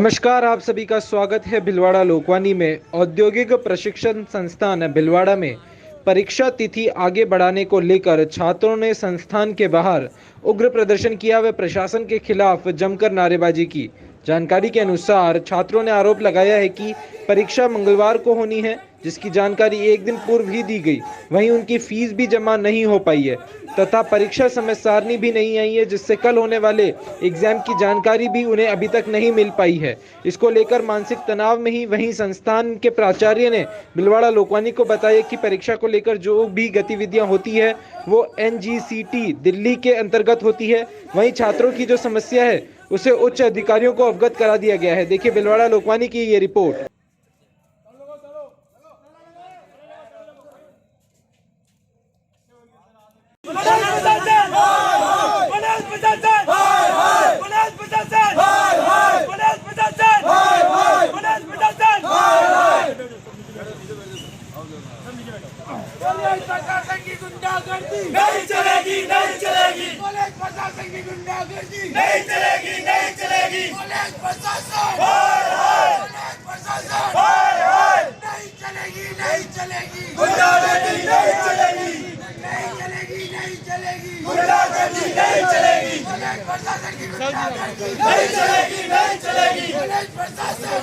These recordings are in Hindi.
नमस्कार, आप सभी का स्वागत है भिलवाड़ा लोकवाणी में। औद्योगिक प्रशिक्षण संस्थान भिलवाड़ा में परीक्षा तिथि आगे बढ़ाने को लेकर छात्रों ने संस्थान के बाहर उग्र प्रदर्शन किया व प्रशासन के खिलाफ जमकर नारेबाजी की। जानकारी के अनुसार छात्रों ने आरोप लगाया है कि परीक्षा मंगलवार को होनी है, जिसकी जानकारी एक दिन पूर्व ही दी गई। वहीं उनकी फीस भी जमा नहीं हो पाई है तथा परीक्षा समय सारणी भी नहीं आई है, जिससे कल होने वाले एग्जाम की जानकारी भी उन्हें अभी तक नहीं मिल पाई है। इसको लेकर मानसिक तनाव में ही वहीं संस्थान के प्राचार्य ने भिलवाड़ा लोकवाणी को बताया कि परीक्षा को लेकर जो भी गतिविधियां होती है वो NGCT दिल्ली के अंतर्गत होती है। वहीं छात्रों की जो समस्या है उसे उच्च अधिकारियों को अवगत करा दिया गया है। देखिए भिलवाड़ा लोकवाणी की ये रिपोर्ट। प्रशासन की गुंडागर्दी नहीं चलेगी, नहीं चलेगी। पुलिस प्रशासन की गुंडागर्दी नहीं चलेगी, नहीं चलेगी। पुलिस प्रशासन पुलिस प्रशासन नहीं चलेगी, नहीं चलेगी। गुंडागर्दी नहीं चलेगी, नहीं चलेगी, नहीं चलेगी। गुंडागर्दी नहीं चलेगी। पुलिस प्रशासन की गुंडागर्दी नहीं चलेगी, नहीं चलेगी। पुलिस प्रशासन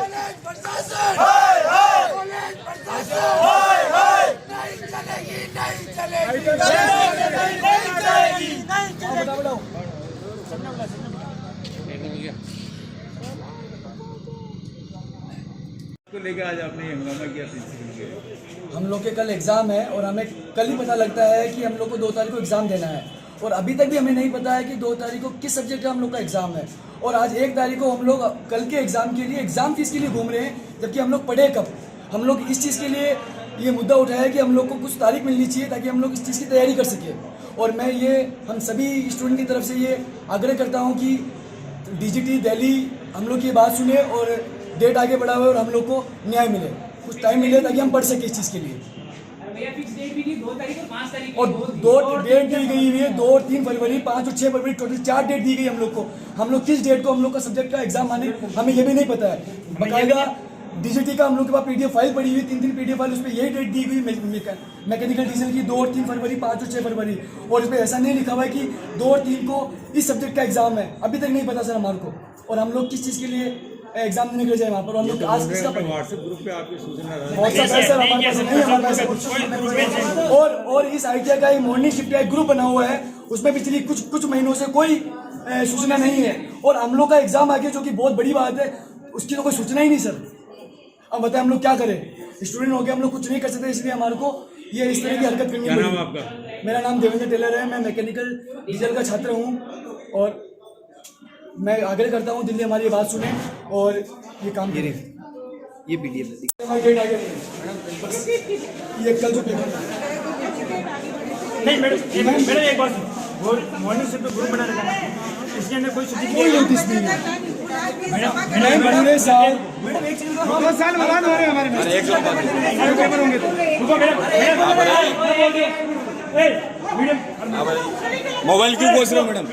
पुलिस प्रशासन पुलिस प्रशासन को लेकर आज आपने हंगामा किया प्रिंसिपल के। हम लोग के कल एग्ज़ाम है और हमें कल ही पता लगता है कि हम लोग को 2 तारीख को एग्ज़ाम देना है और अभी तक भी हमें नहीं पता है कि 2 तारीख को किस सब्जेक्ट का हम लोग का एग्ज़ाम है। और आज 1 तारीख को हम लोग कल के एग्ज़ाम के लिए एग्ज़ाम फीस के लिए घूम रहे हैं, जबकि हम लोग पढ़े कब। हम लोग इस चीज़ के लिए ये मुद्दा उठाया है कि हम लोग को कुछ तारीख मिलनी चाहिए ताकि हम लोग इस चीज़ की तैयारी कर सकें। और मैं ये हम सभी स्टूडेंट की तरफ से ये आग्रह करता हूँ कि DGT दिल्ली हम लोग की बात सुने और डेट आगे बढ़ावे और हम लोग को न्याय मिले, कुछ टाइम मिले ताकि हम पढ़ सकें इस चीज़ के लिए। और 2 डेट दी गई हुई है, 2 और 3 फरवरी, 5 और 6 फरवरी, टोटल 4 डेट दी गई हम लोग को। हम लोग किस डेट को हम लोग का सब्जेक्ट का एग्जाम आने हमें ये भी नहीं पता है। बकायदा DGT का हम लोग के पास PDF फाइल पड़ी हुई, 3 PDF फाइल, उस पर यही डेट दी हुई मैकेनिकल डीजल की 2 और 3 फरवरी, 5 और 6 फरवरी। और इस पर ऐसा नहीं लिखा हुआ है कि 2 और 3 को इस सब्जेक्ट का एग्जाम है। अभी तक नहीं पता सर हमारे को, और हम लोग किस चीज़ के लिए एग्जाम देने के लिए जाए वहाँ पर। हम लोग आज किसका व्हाट्सएप ग्रुप पे आपकी सूचना और इस ITI का मॉर्निंग शिफ्ट का ग्रुप बना हुआ है, उसमें पिछली कुछ महीनों से कोई सूचना नहीं है। और हम लोग का एग्जाम आ गया, जो कि बहुत बड़ी बात है, उसकी तो कोई सूचना ही नहीं सर। अब बताएं हम लोग क्या करें, स्टूडेंट हो गए, हम लोग कुछ नहीं कर सकते, इसलिए हमारे को ये इस तरह की हरकत करनी पड़ी। क्या नाम आपका? मेरा नाम देवेंद्र टेलर है, मैं मैकेनिकल डीजल का छात्र हूँ और मैं आग्रह करता हूँ दिल्ली हमारी बात सुने और ये काम करें। ये PDF ये कल जो पेपर नहीं मैडम एक बात, मॉर्निंग शिफ्ट ग्रुप बना रखा है, इसके अंदर कोई नोटिस नहीं है मैडम। पूरे साल मैडम एक चीज साल बाद हो रहे हमारे में एक साल पेपर होंगे तो मोबाइल क्यों पूछ रहे हो मैडम?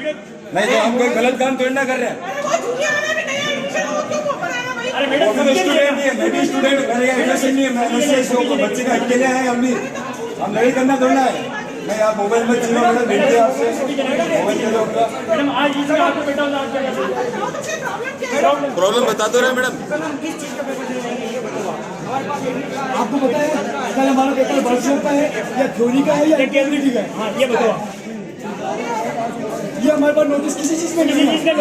नहीं तो हम कोई गलत काम थोड़ी ना कर रहे हैं। स्टूडेंट नहीं है, मैं भी स्टूडेंट नहीं है, बच्चे का अकेले हैं, हम नहीं करना थोड़ा है। नहीं आप मोबाइल में चलो मैडम, भेजिए आपसे मोबाइल चलो मैडम। आज इसमें आपको बेटा प्रॉब्लम बता दो रहे मैडम। आपको पता है कल हमारा पेपर वर्कशॉप का है या थ्योरी का है या केमिस्ट्री का है? हाँ ये बताओ। ये हमारे पास नोटिस किसी चीज़ में नहीं है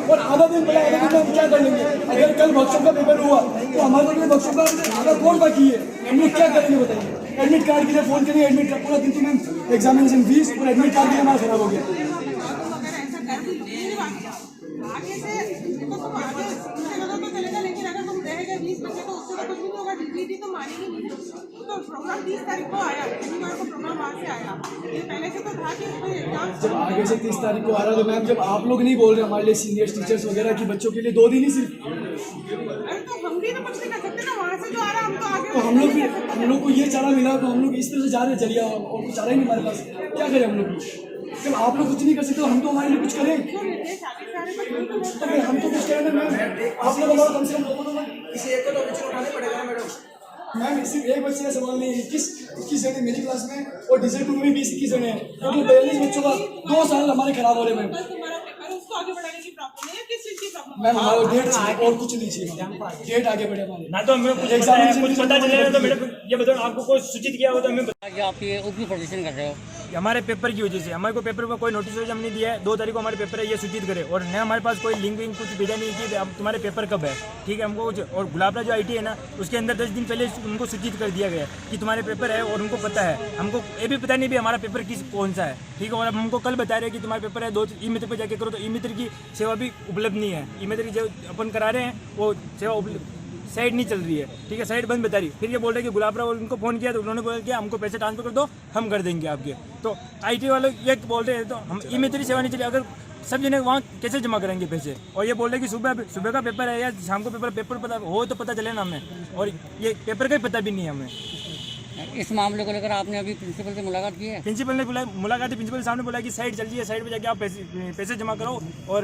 और आधा दिन पहले आधा दिन हम क्या कर लेंगे? अगर कल वर्कशॉप का पेपर हुआ तो हमारे लिए वर्कशॉप का आधा कौन बाकी है? हम लोग क्या करेंगे बताइए? एडमिट कार्ड के लिए फोन करेंगे, एडमिट कार्ड पूरा दिन तो मैम एग्जामिनेशन फीस और एडमिट कार्ड के लिए हमारा खराब हो गया। आगे से देखो तुम आगे तो चलेगा, लेकिन अगर तुम रहेगा 20 बच्चे तो उससे तो कुछ भी नहीं होगा। DGT तो मानेगी नहीं। तो प्रोग्राम 30 तारीख को आया, शनिवार को प्रोग्राम वहाँ से आया। ये पहले से तो था कि एग्जाम जब आगे से 30 तारीख को आ रहा तो मैम, जब आप लोग नहीं बोल रहे हमारे लिए सीनियर टीचर्स वगैरह की बच्चों के लिए 2 दिन ही सिर्फ, अरे तो हम भी तो कुछ नहीं कर सकते ना। वहाँ से जो आ रहा हम तो आगे तो हम लोग को ये चारा मिला तो हम लोग इस तरह से जा रहे हैं, चलिए और कुछ चारा ही नहीं हमारे पास, क्या करें हम लोग? जब आप लोग कुछ नहीं कर सकते तो हम तो हमारे लिए कुछ करें। जो निर्देश आगे से आ रहे हैं तो तो फिर हम तो कुछ करें ना मैम, आप लोग हमारा कम से कम रोको तो मैम। इसी एक को तो बच्चे उठाने पड़ेगा ना मैडम। मैम सिर्फ एक बच्चे का सवाल नहीं, 21 जने मेरी क्लास में और डिजर्ट में भी 20-21 जने हैं, टोटल 42 बच्चों का 2 साल हमारे खराब हो रहे हैं मैम। बस तुम्हारा पेपर है, उसको आगे बढ़ाने की प्रॉब्लम है या किस चीज़ की प्रॉब्लम मैम हमारा डेट चाहिए और कुछ नहीं चाहिए, डेट आगे बढ़े हमारे। ना तो हमें कुछ पता है, कुछ पता चलेगा तो मैडम ये बताओ, आपको कोई सूचित किया हो तो हमें आज आप ये उग्र प्रदर्शन कर रहे हो। हमारे पेपर की वजह से हमारे को पेपर में कोई नोटिस हम नहीं दिया है। 2 तारीख को हमारे पेपर है, ये सूचित करे, और न हमारे पास कोई लिंक विंक कुछ भेजा नहीं कि अब तुम्हारे पेपर कब है, ठीक है। हमको कुछ, और गुलाबरा जो IT है ना, उसके अंदर 10 दिन पहले उनको सूचित कर दिया गया कि तुम्हारे पेपर है, और उनको पता है। हमको ये भी पता नहीं भी हमारा पेपर कौन सा है, ठीक है। और अब हमको कल बता रहे हैं कि तुम्हारे पेपर है, 2 ई-मित्र पर जाके करो, तो ई-मित्र की सेवा भी उपलब्ध नहीं है। ई-मित्र की जो अपन करा रहे हैं वो सेवा साइड नहीं चल रही है, ठीक है, साइड बंद बता रही। फिर ये बोल रहे हैं कि गुलाबरा उनको फ़ोन किया तो उन्होंने बोला कि हमको पैसे ट्रांसफर कर दो, हम कर देंगे आपके। तो IT वाले ये बोल रहे हैं, तो हम ई-मित्र सेवा नहीं चली, अगर सब जने वहाँ कैसे जमा करेंगे पैसे। और ये बोल रहे हैं कि सुबह का पेपर है या शाम को पेपर पता हो तो पता चले ना हमें, और ये पेपर का ही पता भी नहीं है हमें। इस मामले को लेकर आपने अभी प्रिंसिपल से मुलाकात की है? प्रिंसिपल ने बुलाया, मुलाकात है, प्रिंसिपल सामने बोला कि साइड चल रही है, साइड पे जाके आप पैसे जमा करो, और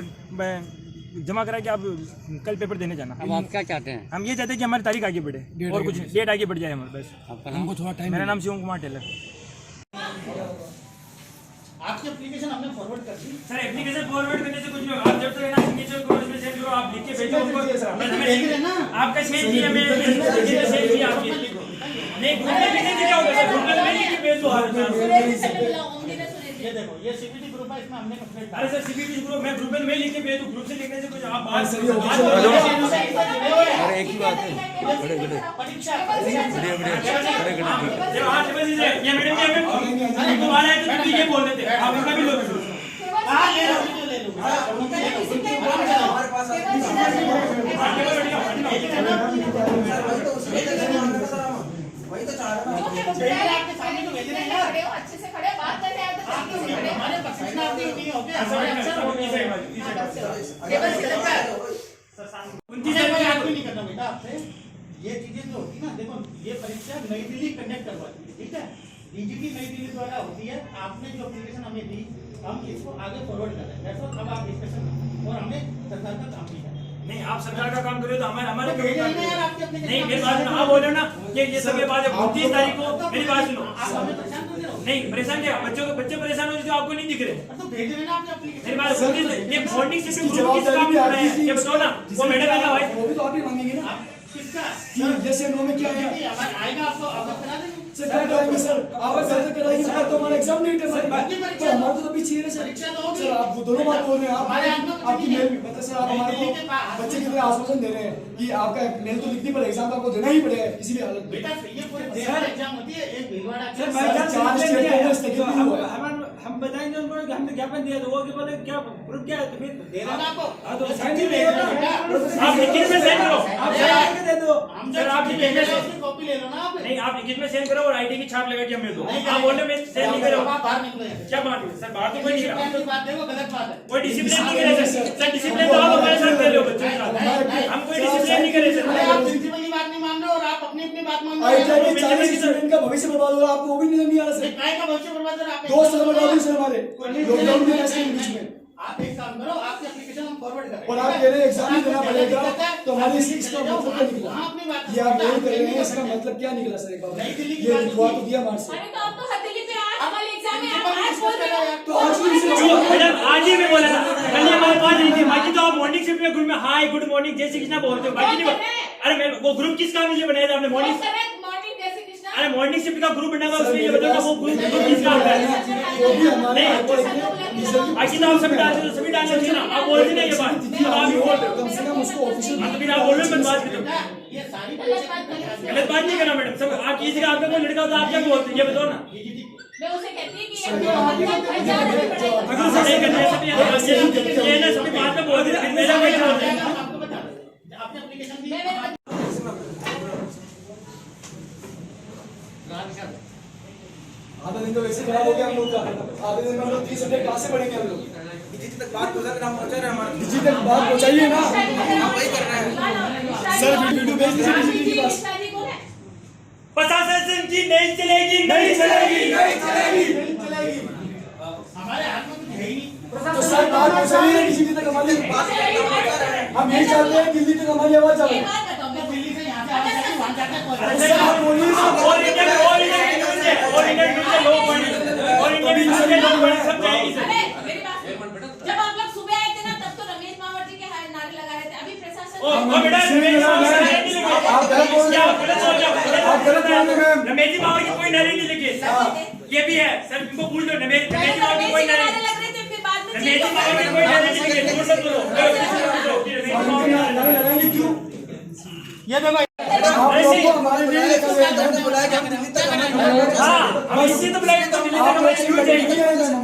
जमा करा के आप कल पेपर देने जाना। अब आप क्या चाहते हैं? हम ये चाहते हैं कि हमारी तारीख आगे बढ़े, और कुछ डेट आगे बढ़ जाए हमारे बस। आपका नाम? हमको थोड़ा टाइम। मेरा नाम शिवम कुमार टेलर। आपकी एप्लीकेशन हमने फॉरवर्ड कर दी। सर एप्लीकेशन फॉरवर्ड करने से कुछ नहीं होगा, आप जब तक है ना सिग्नेचर करो, इसमें सेंड करो, आप लिख के भेजो उनको। आपका सेंड किया, मैं सेंड किया आपके, नहीं ग्रुप में लिखने से क्या होगा सर, ग्रुप में लिख के भेज दो। ये देखो, ये CPT ग्रुप है, इसमें हमने कंप्लीट। अरे सर CPT ग्रुप, मैं ग्रुप में लिख के भेज दूं, ग्रुप से लिखने से कुछ आप बात अरे एक ही बात है, बड़े बड़े परीक्षा जब 8 बजे से ये मैडम जी हमें तुम्हारा है तो तुम ये बोल देते, आप उनका भी लो। हाँ ले लो, ले लो। हमारे पास वही तो चाह रहा हूँ, आपके सामने तो भेज रहे हैं ना, अच्छे से खड़े बात कर रहे हैं तो बात कैसे खड़े? हमारे पक्ष आपकी नहीं हो गया, हमारे अक्सर हो गया। टेबल से लगता है। 29 मैं बात भी नहीं करना बेटा आपसे। ये चीजें जो होती ना, देखो ये परीक्षा नई दिल्ली कंडक्ट करवाती है, ठीक है, DGP नई दिल्ली द्वारा होती है। आपने जो एप्लीकेशन हमें दी, हम इसको आगे फॉरवर्ड कर रहे हैं। अब आप डिस्कशन, और हमने सरकार का काम भी है। नहीं, आप सरकार का काम करो तो हमारे तो भेजे ही नहीं यार आपके अपने। नहीं, मेरी बात आप बोलो ना, ये सब बात है। 29 तारीख को मेरी बात सुनो। आप हमें परेशान क्यों कर रहे हो? नहीं परेशान क्या, बच्चे परेशान हो जो आपको नहीं दिख रहे। तो भेज रहे ना आपने एप्लीकेशन। मेरी बात ये मॉर्निंग से ग्रुप किस काम कर रहे हैं, ये बताओ ना। वो मैडम है ना भाई, वो भी तो आप ही मांगेंगे ना किसका? कि जैसे नो में क्या है आएगा आपको अवगत करा देंगे। सर, क्या कराएंगे सर, आप अगर कराएंगे सर तो हमारा एग्जाम नहीं है सर, बाकी परीक्षा तो हमारा तो अभी चाहिए ना सर। परीक्षा तो होगी। सर आप वो दोनों बात बोल रहे हैं, हमारे हाथ में आप कुछ आपकी नहीं है। मेल मतलब सर आप हमारे दिल्ली के को पास- बच्चे की तरह आश्वासन दे रहे हैं कि आपका मेल तो लिखनी पड़ेगा, एग्जाम आपको देना ही पड़ेगा किसी भी हालत में। बेटा ये पूरे देश में एग्जाम होती है, एक भीलवाड़ा के सर, साथ- चार स्टेट में स्थगित नहीं हुआ है। हम बताएंगे उनको कि हमने ज्ञापन दिया, तो वो के बोले क्या प्रूफ क्या है, तो फिर दे रहा ना आपको। हाँ, तो ये साइन चिट्ठी दे दो ना। बेटा। आप लिखित में सेंड करो, आप साइन करके दे दो। हम सर जो आप चिट्ठी लिखित में भेजे सेंड- उसकी कॉपी ले लो ना आप। नहीं, आप लिखित में सेंड करो और IT की छाप लगा के हमें दो। नहीं आप बोल रहे हो मैं सेंड नहीं कर रहा आप हूँ, बाहर निकले। क्या बात है सर, बाहर तो कोई नहीं कर रहा। डिसिप्लिन की बात देखो, गलत बात है। कोई डिसिप्लिन नहीं करे सर, डिसिप्लिन तो आप हमारे साथ कर रहे हो बच्चों के साथ, हम कोई डिसिप्लिन नहीं करे अरे आप सर। प्रिंसिपल की बात नहीं मान रहे हो और आप अपनी अपनी बात मान आई रहे हो। टी 40 स्टूडेंट का भविष्य बर्बाद हो रहा है, आपको वो भी नहीं आ रहा सर। काय का भविष्य बर्बाद है आप। 2 साल बर्बाद हुए सर हमारे लॉकडाउन में ऐसे ही बीच में, आप एक काम करो, आपकी एप्लीकेशन हम फॉरवर्ड करें। और आप कह रहे हैं एग्जाम ही देना पड़ेगा, तो हमारी इसका मतलब क्या निकला? हाँ, अपनी बात ये आप मेल कर रहे हैं, इसका मतलब क्या निकला सर? एक बार नई दिल्ली की ये बात लिखवा तो होती है। दिया हमारे से, अरे तो आप तो हर दिल्ली पे आज कल एग्जाम है, आप आज बोल रहे हो। तो आज भी इसे जो मैडम आज ही मैं बोला था, कल ही हमारे पास नहीं थी, बाकी तो आप मॉर्निंग शिफ्ट में ग्रुप में हाय गुड मॉर्निंग जय श्री कृष्णा बोलते हो, बाकी नहीं अरे मैं वो ग्रुप किस काम के लिए बनाया था आपने? मॉर्निंग मॉर्निंग जैसे कृष्णा अरे मॉर्निंग शिफ्ट का ग्रुप बना हुआ, उसमें ये बताओ ना वो ग्रुप किस काम का है? वो भी हमारे नहीं, हाथ में बाकी तो आप सभी डालते हो, सभी डालना चाहिए ना, आप बोलते नहीं ये बात, अब आप ही बोल रहे हो। कम से कम उसको ऑफिशियल हाँ, तो फिर आप बोल रहे हो बदमाश भी तो। ये सारी गलत बात नहीं करना मैडम, सब आप किसी का आपका कोई लड़का होता है आप क्या बोलते हैं ये बताओ ना। मैं उसे कहती है कि अपने ऑनलाइन घर जाने में पढ़ाई अगर उसे नहीं करना है सभी ये ना सभी बात में बोल देते हैं, मेरा कोई जवाब नहीं। आपको बता दो, आपने एप्लीकेशन दी। मैं आधा दिन तो वैसे खराब हो गया हम लोग का, आधे दिन में हम लोग 30 सब्जेक्ट कहाँ से पढ़ेंगे हम लोग? जितनी तक बात पहुंचा रहे हम पहुंचा रहे हमारे जी तक बात पहुंचाइए ना हम वही कर रहे हैं। सर, वीडियो भेज दीजिए किसी के पास। शादी कौन है? प्रशासन की नहीं चलेगी, नहीं चलेगी, नहीं चलेगी, नहीं चलेगी। हमारे हाथ में कुछ है ही नहीं। तो सर बात तो सही है, डीजीपी तक हमारी हम यही चाहते हैं, दिल्ली तक हमारी आवाज जाए। एक बात बताओ तो दिल्ली से यहाँ से आवाज जाती है, वहाँ जाके सर आप बोलिए सर। ऑल इंडिया न्यूज़ है, ऑल इंडिया न्यूज़ है, लोग पढ़े, ऑल इंडिया न्यूज़ है, लोग पढ़े, सब जाएगी सर। अरे मेरी बात सुनो। जब आप लोग सुबह आए थे ना तब तो रमेश मावर जी के नारे लगा रहे थे, अभी प्रशासन ओ बेटा रमेश मावर की नारे नहीं लगे। आप गलत बोल रहे हैं। आप गलत बोल रहे हो। आप गलत बोल रहे हैं। रमेश मावर की कोई नारे नहीं लगे। ये भी है सर, इनको भूल दो। रमेश मावर की कोई नारे नारे लग रहे थे, फिर बाद में रमेश मावर की कोई नारे नहीं लगे। झूठ मत बोलो। लगाएंगे क्यों? ये देखो आप लोग को हमारे लिए हमने बुलाया कि हम दिल्ली तक हमारी हाँ, हम इसी तो बुलाएंगे तो दिल्ली तक हमारी न्यूज़ जाएगी।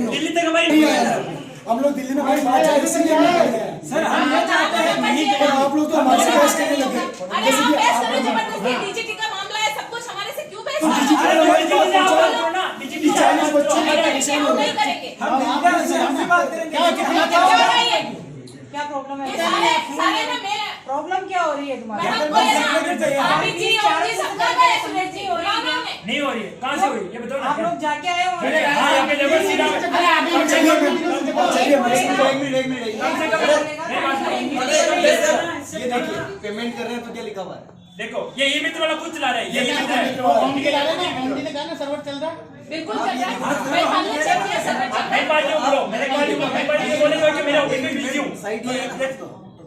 दिल्ली तक हमारी न्यूज़ जाएगी। हम लोग दिल्ली में हमारी बात है, इसलिए नहीं आए हैं। सर हम ये चाहते हैं और आप लोग तो हमारे से बहस करने लगे। अरे आप बहस करो जबरदस्ती, डीजीटी का मामला है, सब कुछ हमारे से क्यों बहस कर रहे हो? 40 बच्चों नहीं करेंगे, हम नहीं करेंगे। हम बात करेंगे क्या प्रॉब्लम है? ये सारे ना मेरा प्रॉब्लम क्या हो रही है तुम्हारी? मैं हमको है ना, भाभी जी और जी सबका का एक्सीडेंट जी हो रहा है। नहीं हो रही है, कहाँ से हो रही है ये बताओ ना। आप लोग जाके आए हो? हाँ, आके जबरदस्ती ना- पेमेंट कर रहे हैं तो क्या लिखा हुआ है? देखो ये ई-मित्र वाला खुद चला रहा है, ये ई-मित्र है। होम के लगा ना, होम ने कहा ना सर्वर चल रहा है। बिल्कुल चल रहा है। मैं हमने चेक किया सर, चेक मैं पार्टी को बोलो, मेरे पार्टी को बोलेगा कि मेरा ओटीपी बिजी हूँ।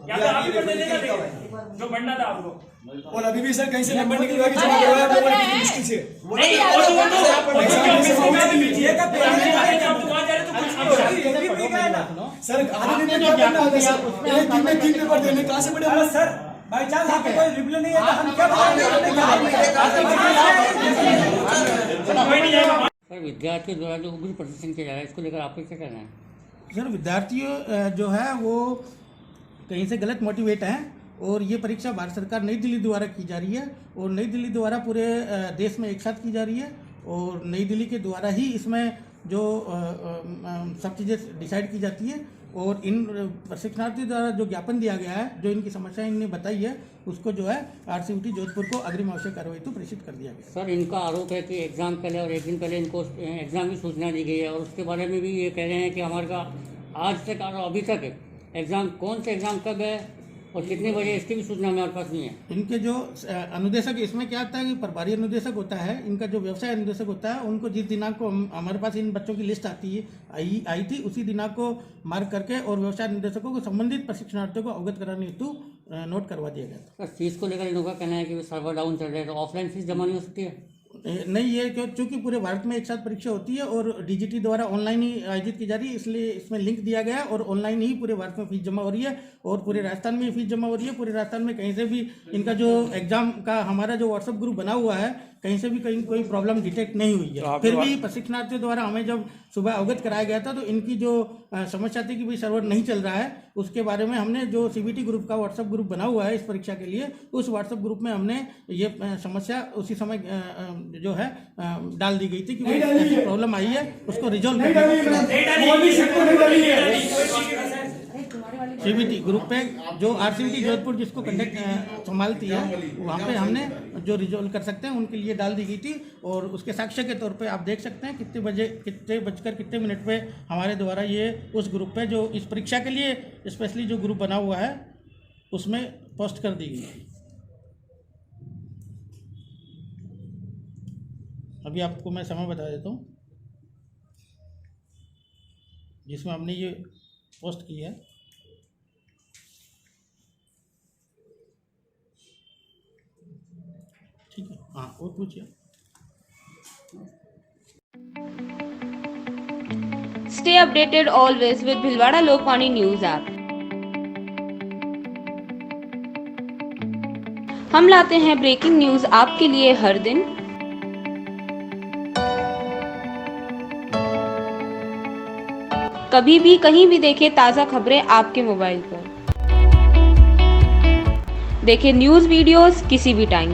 या तो आप ही कर देना देखो, जो बनना था आपको। और अभी भी सर कहीं से नंबर निकलवा के जमा करवाया आपने बड़ी मुश्किल से। नहीं वो तो आप दुकान जा रहे तो कुछ नहीं हो रहा। सर आधे दिन में क्या करना होगा सर? एक दिन में 3 पेपर देने कहाँ से बड़े हम लोग? सर बाई चांस आपको कोई रिप्लाई नहीं है तो हम क्या बताएंगे? कोई नहीं जाएगा। सर विद्यार्थियों द्वारा जो उग्र प्रदर्शन किया जा रहा है इसको लेकर आपको क्या कहना है? सर विद्यार्थियों जो है वो कहीं से गलत मोटिवेट हैं और ये परीक्षा भारत सरकार नई दिल्ली द्वारा की जा रही है और नई दिल्ली द्वारा पूरे देश में एक साथ की जा रही है और नई दिल्ली के द्वारा ही इसमें जो सब चीज़ें डिसाइड की जाती है और इन प्रशिक्षणार्थियों द्वारा जो ज्ञापन दिया गया है, जो इनकी समस्या इनने बताई है, उसको जो है RCVT जोधपुर को अग्रिम आवश्यक कार्रवाई तो प्रेषित कर दिया गया। सर इनका आरोप है कि एग्ज़ाम पहले और एक दिन पहले इनको एग्ज़ाम की सूचना दी गई है और उसके बारे में भी ये कह रहे हैं कि हमारे का आज तक और अभी तक एग्ज़ाम कौन से एग्ज़ाम कब है और कितने बजे इसकी भी सूचना हमारे पास नहीं है। इनके जो अनुदेशक इसमें क्या होता है कि प्रभारी अनुदेशक होता है, इनका जो व्यवसाय अनुदेशक होता है, उनको जिस दिनांक को हमारे पास इन बच्चों की लिस्ट आती है आई थी उसी दिनांक को मार्क करके और व्यवसाय अनुदेशकों को संबंधित प्रशिक्षणार्थियों को अवगत कराने हेतु नोट करवा दिया गया था। सर फीस को लेकर इनका कहना है कि सर्वर डाउन चल रहा है तो ऑफलाइन फीस जमा नहीं हो सकती है? नहीं, ये क्योंकि पूरे भारत में एक साथ परीक्षा होती है और डीजीटी द्वारा ऑनलाइन ही आयोजित की जा रही है, इसलिए इसमें लिंक दिया गया है और ऑनलाइन ही पूरे भारत में फीस जमा हो रही है और पूरे राजस्थान में फीस जमा हो रही है। पूरे राजस्थान में कहीं से भी इनका जो एग्जाम का हमारा जो व्हाट्सएप ग्रुप बना हुआ है, कहीं से भी कहीं कोई प्रॉब्लम डिटेक्ट नहीं हुई है। फिर भी प्रशिक्षणार्थियों द्वारा हमें जब सुबह अवगत कराया गया था तो इनकी जो समस्या थी कि भाई सर्वर नहीं चल रहा है, उसके बारे में हमने जो CBT ग्रुप का व्हाट्सएप ग्रुप बना हुआ है इस परीक्षा के लिए, उस व्हाट्सएप ग्रुप में हमने ये समस्या उसी समय जो है डाल दी गई थी कि भाई ऐसी प्रॉब्लम आई है, उसको रिजॉल्व करना। CBT ग्रुप पे जो RCVT जोधपुर जिसको कंडक्ट संभालती है, वहाँ पे हमने जो रिजॉल्व कर सकते हैं उनके लिए डाल दी गई थी और उसके साक्ष्य के तौर पे आप देख सकते हैं कितने बजकर कितने मिनट पे हमारे द्वारा ये उस ग्रुप पे जो इस परीक्षा के लिए स्पेशली जो ग्रुप बना हुआ है उसमें पोस्ट कर दी गई थी। अभी आपको मैं समय बता देता हूँ जिसमें हमने ये पोस्ट की है। ठीक है, हाँ और पूछिए। Stay updated always with Bhilwara Lokmani News app. हम लाते हैं ब्रेकिंग न्यूज आपके लिए हर दिन। कभी भी कहीं भी देखें ताज़ा खबरें आपके मोबाइल पर। देखें न्यूज वीडियोस किसी भी टाइम।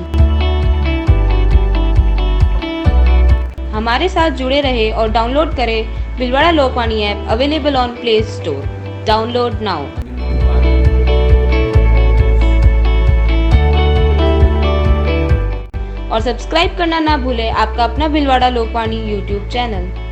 हमारे साथ जुड़े रहे और डाउनलोड करें Bhilwara Lokvani app, available on play store. Download now. और सब्सक्राइब करना ना भूलें आपका अपना भिलवाड़ा लोकवाणी यूट्यूब चैनल।